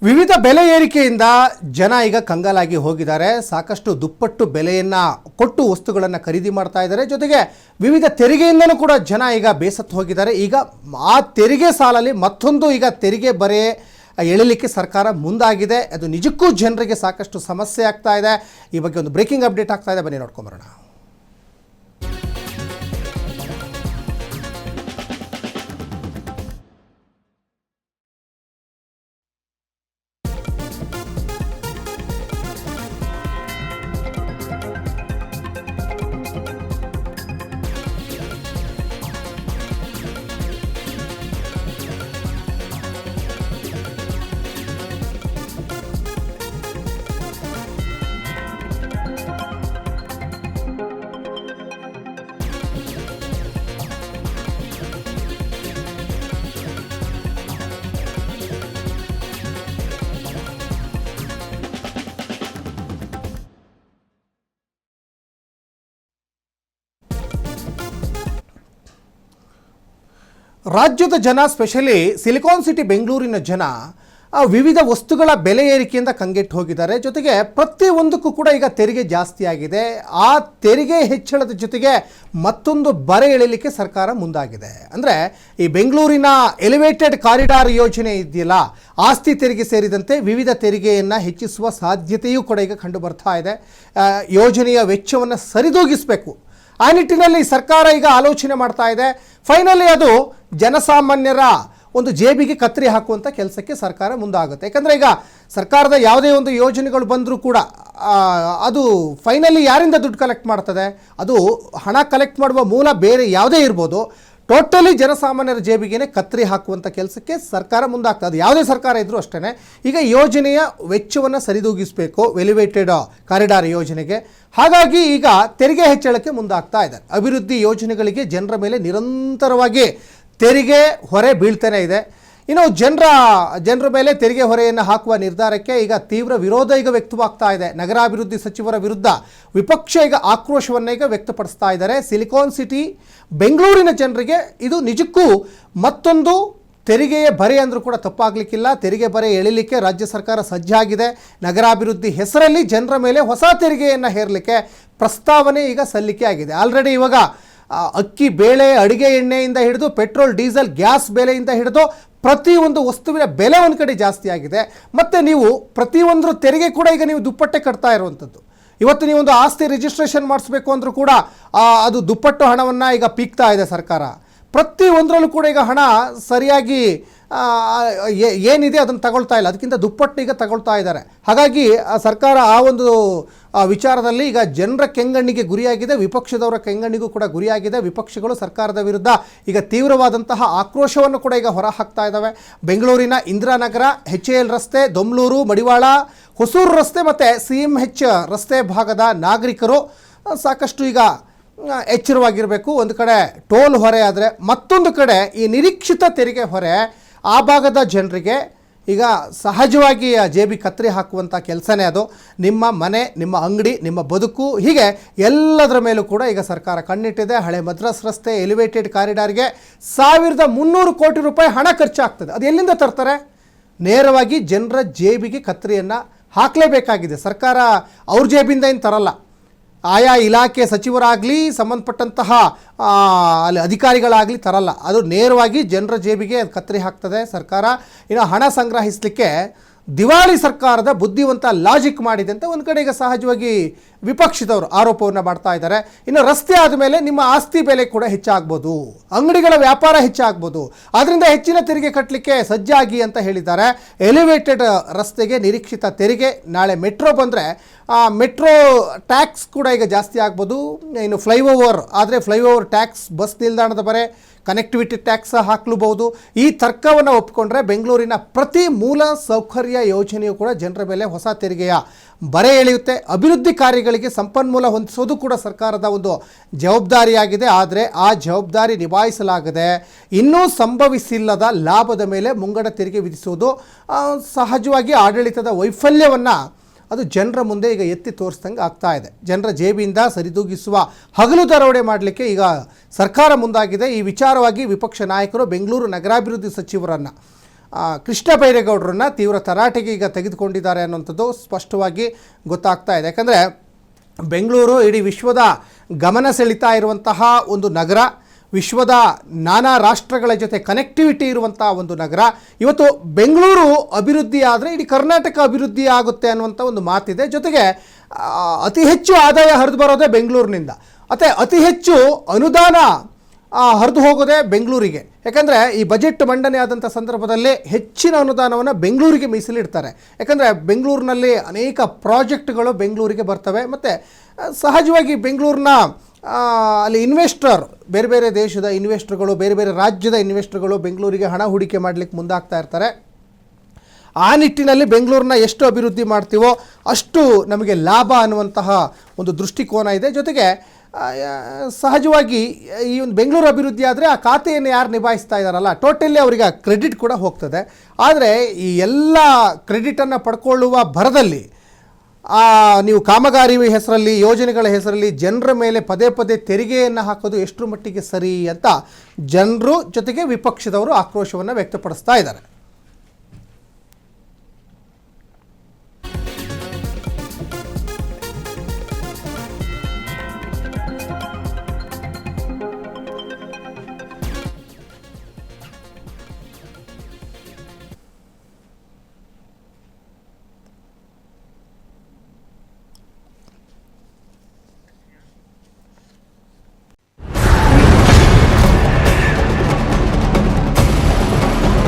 ವಿವಿಧ ಬೆಲೆ ಏರಿಕೆಯಿಂದ ಜನ ಈಗ ಕಂಗಾಲಾಗಿ ಹೋಗಿದ್ದಾರೆ. ಸಾಕಷ್ಟು ದುಪ್ಪಟ್ಟು ಬೆಲೆಯನ್ನು ಕೊಟ್ಟು ವಸ್ತುಗಳನ್ನು ಖರೀದಿ ಮಾಡ್ತಾ ಇದ್ದಾರೆ. ಜೊತೆಗೆ ವಿವಿಧ ತೆರಿಗೆಯಿಂದಲೂ ಕೂಡ ಜನ ಈಗ ಬೇಸತ್ತು ಹೋಗಿದ್ದಾರೆ. ಈಗ ಆ ತೆರಿಗೆ ಸಾಲಲ್ಲಿ ಮತ್ತೊಂದು ಈಗ ತೆರಿಗೆ ಬರೆ ಎಳಲಿಕ್ಕೆ ಸರ್ಕಾರ ಮುಂದಾಗಿದೆ. ಅದು ನಿಜಕ್ಕೂ ಜನರಿಗೆ ಸಾಕಷ್ಟು ಸಮಸ್ಯೆ ಆಗ್ತಾ ಇದೆ. ಈ ಬಗ್ಗೆ ಒಂದು ಬ್ರೇಕಿಂಗ್ ಅಪ್ಡೇಟ್ ಆಗ್ತಾ ಇದೆ, ಬನ್ನಿ ನೋಡ್ಕೊಂಬರೋಣ. ರಾಜ್ಯದ ಜನ, ಸ್ಪೆಷಲಿ ಸಿಲಿಕಾನ್ ಸಿಟಿ ಬೆಂಗಳೂರಿನ ಜನ ವಿವಿಧ ವಸ್ತುಗಳ ಬೆಲೆ ಏರಿಕೆಯಿಂದ ಕಂಗೆಟ್ಟು ಹೋಗಿದ್ದಾರೆ. ಜೊತೆಗೆ ಪ್ರತಿಯೊಂದಕ್ಕೂ ಕೂಡ ಈಗ ತೆರಿಗೆ ಜಾಸ್ತಿ ಆಗಿದೆ. ಆ ತೆರಿಗೆ ಹೆಚ್ಚಳದ ಜೊತೆಗೆ ಮತ್ತೊಂದು ಬರೆ ಎಳಲಿಕ್ಕೆ ಸರ್ಕಾರ ಮುಂದಾಗಿದೆ. ಅಂದರೆ ಈ ಬೆಂಗಳೂರಿನ ಎಲಿವೇಟೆಡ್ ಕಾರಿಡಾರ್ ಯೋಜನೆ ಇದೆಯಲ್ಲ, ಆಸ್ತಿ ತೆರಿಗೆ ಸೇರಿದಂತೆ ವಿವಿಧ ತೆರಿಗೆಯನ್ನು ಹೆಚ್ಚಿಸುವ ಸಾಧ್ಯತೆಯೂ ಕೂಡ ಈಗ ಕಂಡು ಬರ್ತಾ ಇದೆ. ಯೋಜನೆಯ ವೆಚ್ಚವನ್ನು ಸರಿದೂಗಿಸಬೇಕು, ಆ ನಿಟ್ಟಿನಲ್ಲಿ ಸರ್ಕಾರ ಈಗ ಆಲೋಚನೆ ಮಾಡ್ತಾ ಇದೆ. ಫೈನಲಿ ಅದು ಜನಸಾಮಾನ್ಯರ ಒಂದು ಜೇಬಿಗೆ ಕತ್ತರಿ ಹಾಕುವಂಥ ಕೆಲಸಕ್ಕೆ ಸರ್ಕಾರ ಮುಂದಾಗುತ್ತೆ. ಯಾಕಂದರೆ ಈಗ ಸರ್ಕಾರದ ಯಾವುದೇ ಒಂದು ಯೋಜನೆಗಳು ಬಂದರೂ ಕೂಡ ಅದು ಫೈನಲಿ ಯಾರಿಂದ ದುಡ್ಡು ಕಲೆಕ್ಟ್ ಮಾಡ್ತದೆ? ಅದು ಹಣ ಕಲೆಕ್ಟ್ ಮಾಡುವ ಮೂಲ ಬೇರೆ ಯಾವುದೇ ಇರ್ಬೋದು, ಟೋಟಲಿ ಜನಸಾಮಾನ್ಯರ ಜೇಬಿಗೆ ಕತ್ತರಿ ಹಾಕುವಂಥ ಕೆಲಸಕ್ಕೆ ಸರ್ಕಾರ ಮುಂದಾಗ್ತದೆ. ಅದು ಯಾವುದೇ ಸರ್ಕಾರ ಇದ್ದರೂ ಅಷ್ಟೇ. ಈಗ ಯೋಜನೆಯ ವೆಚ್ಚವನ್ನು ಸರಿದೂಗಿಸಬೇಕು ಎಲಿವೇಟೆಡ್ ಕಾರಿಡಾರ್ ಯೋಜನೆಗೆ. ಹಾಗಾಗಿ ಈಗ ತೆರಿಗೆ ಹೆಚ್ಚಳಕ್ಕೆ ಮುಂದಾಗ್ತಾ ಇದೆ. ಅಭಿವೃದ್ಧಿ ಯೋಜನೆಗಳಿಗೆ ಜನರ ಮೇಲೆ ನಿರಂತರವಾಗಿ ತೆರಿಗೆ ಹೊರೆ ಬೀಳ್ತಾನೆ ಇದೆ. ಇನ್ನು ಜನರ ಮೇಲೆ ತೆರಿಗೆ ಹೊರೆಯನ್ನು ಹಾಕುವ ನಿರ್ಧಾರಕ್ಕೆ ಈಗ ತೀವ್ರ ವಿರೋಧ ಈಗ ವ್ಯಕ್ತವಾಗ್ತಾ ಇದೆ. ನಗರಾಭಿವೃದ್ಧಿ ಸಚಿವರ ವಿರುದ್ಧ ವಿಪಕ್ಷ ಈಗ ಆಕ್ರೋಶವನ್ನು ಈಗ ವ್ಯಕ್ತಪಡಿಸ್ತಾ ಇದ್ದಾರೆ. ಸಿಲಿಕಾನ್ ಸಿಟಿ ಬೆಂಗಳೂರಿನ ಜನರಿಗೆ ಇದು ನಿಜಕ್ಕೂ ಮತ್ತೊಂದು ತೆರಿಗೆಯ ಬರೆ ಅಂದರೂ ಕೂಡ ತಪ್ಪಾಗಲಿಕ್ಕಿಲ್ಲ. ತೆರಿಗೆ ಬರೆ ಎಳಿಲಿಕ್ಕೆ ರಾಜ್ಯ ಸರ್ಕಾರ ಸಜ್ಜಾಗಿದೆ. ನಗರಾಭಿವೃದ್ಧಿ ಹೆಸರಲ್ಲಿ ಜನರ ಮೇಲೆ ಹೊಸ ತೆರಿಗೆಯನ್ನು ಹೇರಲಿಕ್ಕೆ ಪ್ರಸ್ತಾವನೆ ಈಗ ಸಲ್ಲಿಕೆ ಆಗಿದೆ. ಆಲ್ರೆಡಿ ಇವಾಗ ಅಕ್ಕಿ, ಬೇಳೆ, ಅಡುಗೆ ಎಣ್ಣೆಯಿಂದ ಹಿಡಿದು ಪೆಟ್ರೋಲ್, ಡೀಸೆಲ್, ಗ್ಯಾಸ್ ಬೆಲೆಯಿಂದ ಹಿಡಿದು ಪ್ರತಿಯೊಂದು ವಸ್ತುವಿನ ಬೆಲೆ ಒಂದು ಕಡೆ ಜಾಸ್ತಿ ಆಗಿದೆ. ಮತ್ತು ನೀವು ಪ್ರತಿಯೊಂದರ ತೆರಿಗೆ ಕೂಡ ಈಗ ನೀವು ದುಪ್ಪಟ್ಟೆ ಕಟ್ತಾ ಇರುವಂಥದ್ದು. ಇವತ್ತು ನೀವೊಂದು ಆಸ್ತಿ ರಿಜಿಸ್ಟ್ರೇಷನ್ ಮಾಡಿಸ್ಬೇಕು ಅಂದರೂ ಕೂಡ ಅದು ದುಪ್ಪಟ್ಟು ಹಣವನ್ನು ಈಗ ಪೀಕ್ತಾ ಇದೆ ಸರ್ಕಾರ. ಪ್ರತಿಯೊಂದರಲ್ಲೂ ಕೂಡ ಈಗ ಹಣ ಸರಿಯಾಗಿ ಏನಿದೆ ಅದನ್ನು ತಗೊಳ್ತಾ ಇಲ್ಲ, ಅದಕ್ಕಿಂತ ದುಪ್ಪಟ್ಟು ಈಗ ತಗೊಳ್ತಾ ಇದ್ದಾರೆ. ಹಾಗಾಗಿ ಸರ್ಕಾರ ಆ ಒಂದು ವಿಚಾರದಲ್ಲಿ ಈಗ ಜನರ ಕೆಂಗಣ್ಣಿಗೆ ಗುರಿಯಾಗಿದೆ, ವಿಪಕ್ಷದವರ ಕೆಂಗಣ್ಣಿಗೂ ಕೂಡ ಗುರಿಯಾಗಿದೆ. ವಿಪಕ್ಷಗಳು ಸರ್ಕಾರದ ವಿರುದ್ಧ ಈಗ ತೀವ್ರವಾದಂತಹ ಆಕ್ರೋಶವನ್ನು ಕೂಡ ಈಗ ಹೊರ ಹಾಕ್ತಾ ಇದ್ದಾವೆ. ಬೆಂಗಳೂರಿನ ಇಂದಿರಾನಗರ, HAL ರಸ್ತೆ, ದೊಮ್ಲೂರು, ಮಡಿವಾಳ, ಹೊಸೂರು ರಸ್ತೆ ಮತ್ತು CMH ರಸ್ತೆ ಭಾಗದ ನಾಗರಿಕರು ಸಾಕಷ್ಟು ಈಗ ಎಚ್ಚರವಾಗಿರಬೇಕು. ಒಂದು ಕಡೆ ಟೋಲ್ ಹೊರೆ ಆದರೆ ಮತ್ತೊಂದು ಕಡೆ ಈ ನಿರೀಕ್ಷಿತ ತೆರಿಗೆ ಹೊರೆ ಆ ಭಾಗದ ಜನರಿಗೆ ಈಗ ಸಹಜವಾಗಿ ಜೇಬಿ ಕತ್ತರಿ ಹಾಕುವಂಥ ಕೆಲಸನೇ ಅದು. ನಿಮ್ಮ ಮನೆ, ನಿಮ್ಮ ಅಂಗಡಿ, ನಿಮ್ಮ ಬದುಕು, ಹೀಗೆ ಎಲ್ಲದರ ಮೇಲೂ ಕೂಡ ಈಗ ಸರ್ಕಾರ ಕಣ್ಣಿಟ್ಟಿದೆ. ಹಳೆ ಮದ್ರಾಸ್ ರಸ್ತೆ ಎಲಿವೇಟೆಡ್ ಕಾರಿಡಾರ್ಗೆ 1300 ಕೋಟಿ ರೂಪಾಯಿ ಹಣ ಖರ್ಚಾಗ್ತದೆ. ಅದು ಎಲ್ಲಿಂದ ತರ್ತಾರೆ? ನೇರವಾಗಿ ಜನರ ಜೇಬಿಗೆ ಕತ್ತರಿಯನ್ನು ಹಾಕಲೇಬೇಕಾಗಿದೆ. ಸರ್ಕಾರ ಅವ್ರ ಜೇಬಿಂದ ಏನು ತರಲ್ಲ. ಆಯಾ ಇಲಾಖೆ ಸಚಿವರಾಗಲಿ, ಸಂಬಂಧಪಟ್ಟಂತಹ ಅಲ್ಲಿ ಅಧಿಕಾರಿಗಳಾಗಲಿ ತರಲ್ಲ. ಅದು ನೇರವಾಗಿ ಜನರ ಜೇಬಿಗೆ ಕತ್ತರಿ ಹಾಕ್ತದೆ ಸರ್ಕಾರ. ಇನ್ನು ಹಣ ಸಂಗ್ರಹಿಸಲಿಕ್ಕೆ ದಿವಾಳಿ ಸರ್ಕಾರದ ಬುದ್ಧಿವಂತ ಲಾಜಿಕ್ ಮಾಡಿದೆ ಅಂತ ಒಂದು ಕಡೆ ಈಗ ಸಹಜವಾಗಿ ವಿಪಕ್ಷದವರು ಆರೋಪವನ್ನು ಮಾಡ್ತಾ ಇದ್ದಾರೆ. ಇನ್ನು ರಸ್ತೆ ಆದಮೇಲೆ ನಿಮ್ಮ ಆಸ್ತಿ ಬೆಲೆ ಕೂಡ ಹೆಚ್ಚಾಗ್ಬೋದು, ಅಂಗಡಿಗಳ ವ್ಯಾಪಾರ ಹೆಚ್ಚಾಗ್ಬೋದು, ಆದ್ದರಿಂದ ಹೆಚ್ಚಿನ ತೆರಿಗೆ ಕಟ್ಟಲಿಕ್ಕೆ ಸಜ್ಜಾಗಿ ಅಂತ ಹೇಳಿದ್ದಾರೆ. ಎಲಿವೇಟೆಡ್ ರಸ್ತೆಗೆ ನಿರೀಕ್ಷಿತ ತೆರಿಗೆ, ನಾಳೆ ಮೆಟ್ರೋ ಬಂದರೆ ಮೆಟ್ರೋ ಟ್ಯಾಕ್ಸ್ ಕೂಡ ಈಗ ಜಾಸ್ತಿ ಆಗ್ಬೋದು. ಇನ್ನು ಫ್ಲೈಓವರ್ ಆದರೆ ಫ್ಲೈಓವರ್ ಟ್ಯಾಕ್ಸ್, ಬಸ್ ನಿಲ್ದಾಣದ ಬರೆ, ಕನೆಕ್ಟಿವಿಟಿ ಟ್ಯಾಕ್ಸ್ ಹಾಕಲೂಬಹುದು. ಈ ತರ್ಕವನ್ನು ಒಪ್ಪಿಕೊಂಡ್ರೆ ಬೆಂಗಳೂರಿನ ಪ್ರತಿ ಮೂಲ ಸೌಕರ್ಯ ಯೋಜನೆಯು ಕೂಡ ಜನರ ಮೇಲೆ ಹೊಸ ತೆರಿಗೆಯ ಬರೆ ಎಳೆಯುತ್ತೆ. ಅಭಿವೃದ್ಧಿ ಕಾರ್ಯಗಳಿಗೆ ಸಂಪನ್ಮೂಲ ಹೊಂದಿಸೋದು ಕೂಡ ಸರ್ಕಾರದ ಒಂದು ಜವಾಬ್ದಾರಿಯಾಗಿದೆ. ಆದರೆ ಆ ಜವಾಬ್ದಾರಿ ನಿಭಾಯಿಸಲಾಗದೆ ಇನ್ನೂ ಸಂಭವಿಸಿಲ್ಲದ ಲಾಭದ ಮೇಲೆ ಮುಂಗಡ ತೆರಿಗೆ ವಿಧಿಸುವುದು ಸಹಜವಾಗಿ ಆಡಳಿತದ ವೈಫಲ್ಯವನ್ನು ಅದು ಜನರ ಮುಂದೆ ಈಗ ಎತ್ತಿ ತೋರಿಸ್ದಂಗೆ ಆಗ್ತಾ ಇದೆ. ಜನರ ಜೇಬಿಯಿಂದ ಸರಿದೂಗಿಸುವ ಹಗಲು ದರೋಡೆ ಮಾಡಲಿಕ್ಕೆ ಈಗ ಸರ್ಕಾರ ಮುಂದಾಗಿದೆ. ಈ ವಿಚಾರವಾಗಿ ವಿಪಕ್ಷ ನಾಯಕರು ಬೆಂಗಳೂರು ನಗರಾಭಿವೃದ್ಧಿ ಸಚಿವರನ್ನು ಕೃಷ್ಣ ಬೈರೇಗೌಡರನ್ನ ತೀವ್ರ ತರಾಟೆಗೆ ಈಗ ತೆಗೆದುಕೊಂಡಿದ್ದಾರೆ ಅನ್ನೋಂಥದ್ದು ಸ್ಪಷ್ಟವಾಗಿ ಗೊತ್ತಾಗ್ತಾ ಇದೆ. ಯಾಕಂದರೆ ಬೆಂಗಳೂರು ಇಡೀ ವಿಶ್ವದ ಗಮನ ಸೆಳೀತಾ ಇರುವಂತಹ ಒಂದು ನಗರ, ವಿಶ್ವದ ನಾನಾ ರಾಷ್ಟ್ರಗಳ ಜೊತೆ ಕನೆಕ್ಟಿವಿಟಿ ಇರುವಂಥ ಒಂದು ನಗರ. ಇವತ್ತು ಬೆಂಗಳೂರು ಅಭಿವೃದ್ಧಿ ಆದರೆ ಇಡೀ ಕರ್ನಾಟಕ ಅಭಿವೃದ್ಧಿ ಆಗುತ್ತೆ ಅನ್ನುವಂಥ ಒಂದು ಮಾತಿದೆ. ಜೊತೆಗೆ ಅತಿ ಹೆಚ್ಚು ಆದಾಯ ಹರಿದು ಬರೋದೇ ಬೆಂಗಳೂರಿನಿಂದ, ಅತಿ ಹೆಚ್ಚು ಅನುದಾನ ಹರಿದು ಹೋಗೋದೇ ಬೆಂಗಳೂರಿಗೆ. ಯಾಕಂದರೆ ಈ ಬಜೆಟ್ ಮಂಡನೆ ಆದಂಥ ಸಂದರ್ಭದಲ್ಲಿ ಹೆಚ್ಚಿನ ಅನುದಾನವನ್ನು ಬೆಂಗಳೂರಿಗೆ ಮೀಸಲಿಡ್ತಾರೆ. ಯಾಕಂದರೆ ಬೆಂಗಳೂರಿನಲ್ಲಿ ಅನೇಕ ಪ್ರಾಜೆಕ್ಟ್ಗಳು ಬೆಂಗಳೂರಿಗೆ ಬರ್ತವೆ. ಮತ್ತು ಸಹಜವಾಗಿ ಬೆಂಗಳೂರಿನ ಅಲ್ಲಿ ಇನ್ವೆಸ್ಟರ್, ಬೇರೆ ಬೇರೆ ದೇಶದ ಇನ್ವೆಸ್ಟರ್ಗಳು, ಬೇರೆ ಬೇರೆ ರಾಜ್ಯದ ಇನ್ವೆಸ್ಟರ್ಗಳು ಬೆಂಗಳೂರಿಗೆ ಹಣ ಹೂಡಿಕೆ ಮಾಡಲಿಕ್ಕೆ ಮುಂದಾಗ್ತಾ ಇರ್ತಾರೆ. ಆ ನಿಟ್ಟಿನಲ್ಲಿ ಬೆಂಗಳೂರನ್ನ ಎಷ್ಟು ಅಭಿವೃದ್ಧಿ ಮಾಡ್ತೀವೋ ಅಷ್ಟು ನಮಗೆ ಲಾಭ ಅನ್ನುವಂತಹ ಒಂದು ದೃಷ್ಟಿಕೋನ ಇದೆ. ಜೊತೆಗೆ ಸಹಜವಾಗಿ ಈ ಒಂದು ಬೆಂಗಳೂರು ಅಭಿವೃದ್ಧಿ ಆದರೆ ಆ ಖಾತೆಯನ್ನು ಯಾರು ನಿಭಾಯಿಸ್ತಾ ಇದ್ದಾರಲ್ಲ, ಟೋಟಲಿ ಅವರಿಗೆ ಕ್ರೆಡಿಟ್ ಕೂಡ ಹೋಗ್ತದೆ. ಆದರೆ ಈ ಎಲ್ಲ ಕ್ರೆಡಿಟನ್ನು ಪಡ್ಕೊಳ್ಳುವ ಭರದಲ್ಲಿ ನೀವು ಕಾಮಗಾರಿ ಹೆಸರಲ್ಲಿ, ಯೋಜನೆಗಳ ಹೆಸರಲ್ಲಿ ಜನರ ಮೇಲೆ ಪದೇ ಪದೇ ತೆರಿಗೆಯನ್ನು ಹಾಕೋದು ಎಷ್ಟರ ಮಟ್ಟಿಗೆ ಸರಿ ಅಂತ ಜನರು ಜೊತೆಗೆ ವಿಪಕ್ಷದವರು ಆಕ್ರೋಶವನ್ನು ವ್ಯಕ್ತಪಡಿಸ್ತಾ ಇದ್ದಾರೆ.